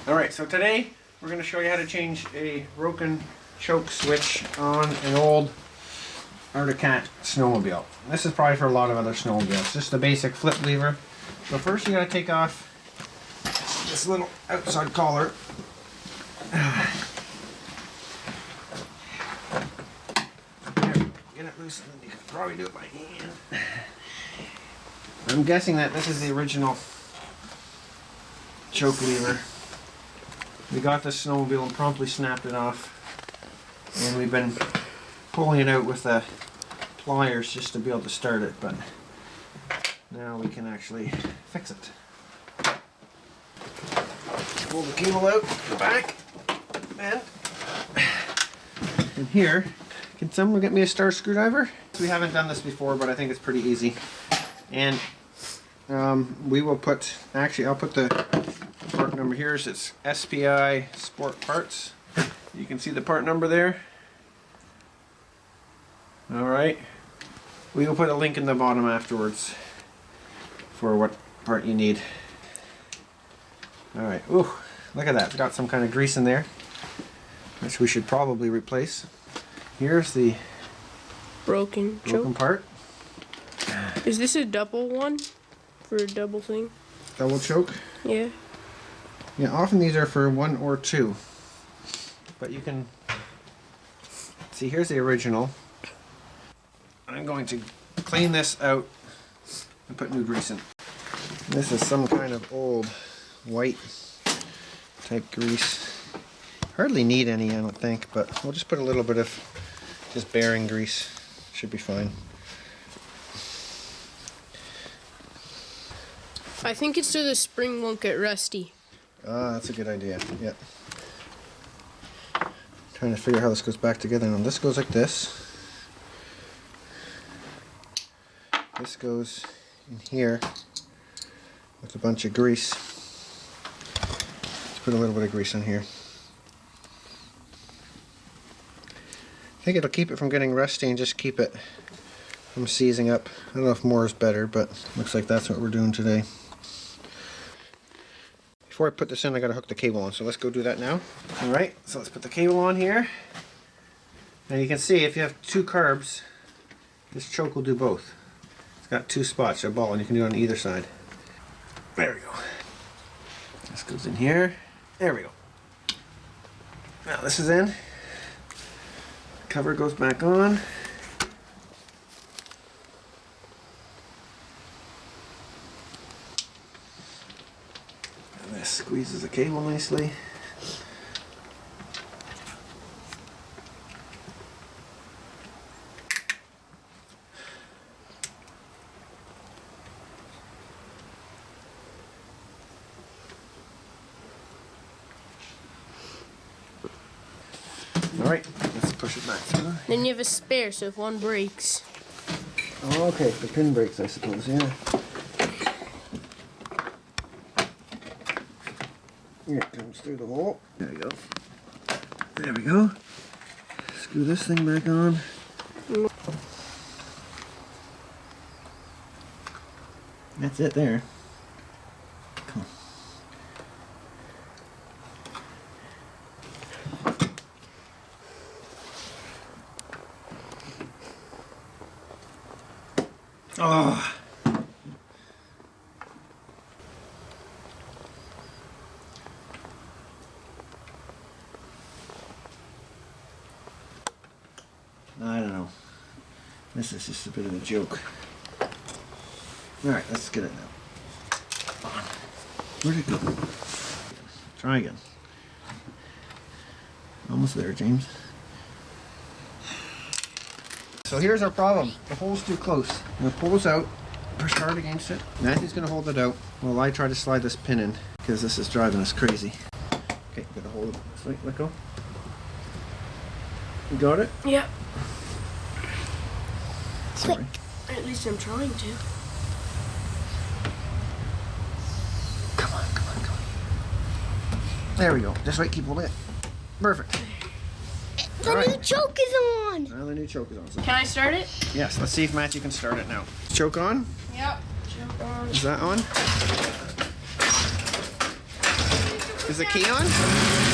Alright, so today we're going to show you how to change a broken choke switch on an old Arctic Cat snowmobile. This is probably for a lot of other snowmobiles. Just a basic flip lever. So first you got to take off this little outside collar. Get it loose and then you can probably do it by hand. I'm guessing that this is the original choke lever. We got this snowmobile and promptly snapped it off, and we've been pulling it out with the pliers just to be able to start it, but now we can actually fix it. Pull the cable out the back, and here, can someone get me a star screwdriver? We haven't done this before, but I think it's pretty easy. And we will put, actually I'll put the part number here. So it's SPI Sport Parts. You can see the part number there. Alright. We will put a link in the bottom afterwards for what part you need. Alright. Ooh, look at that. It's got some kind of grease in there, which we should probably replace. Here's the broken part. Is this a double one? For a double thing? Double choke? Yeah. Yeah, often these are for 1 or 2. But you can see, here's the original. I'm going to clean this out and put new grease in. This is some kind of old white type grease. Hardly need any, I don't think, but we'll just put a little bit of just bearing grease. Should be fine. I think it's so the spring won't get rusty. Ah, that's a good idea. Yep. Trying to figure out how this goes back together. Now this goes like this. This goes in here with a bunch of grease. Let's put a little bit of grease in here. I think it'll keep it from getting rusty and just keep it from seizing up. I don't know if more is better, but looks like that's what we're doing today. Before I put this in, I gotta hook the cable on, so let's go do that now. Alright, so let's put the cable on here. Now you can see if you have 2 carbs, this choke will do both. It's got 2 spots, a ball, and you can do it on either side. There we go. This goes in here. There we go. Now this is in. Cover goes back on. And this squeezes the cable nicely. Alright, let's push it back through. Then you have a spare, so if one breaks. Oh, okay, the pin breaks, I suppose, yeah. Here it comes through the hole. There we go. There we go. Screw this thing back on. That's it there. Come on. Oh. I don't know. This is just a bit of a joke. Alright, let's get it now. Where'd it go? Try again. Almost there, James. So here's our problem. The hole's too close. I'm going to pull this out, push hard against it. Matthew's going to hold it out while I try to slide this pin in, because this is driving us crazy. Okay, got to hold it. Let go. You got it? Yeah. Sorry. At least I'm trying to. Come on, come on, come on. There we go. Just right, keep holding it. Perfect. The new choke is on. Now the new choke is on. So Can I start it? yes, let's see if Matthew can start it now. Choke on? Yep. Choke on. Is that on? Is the key on?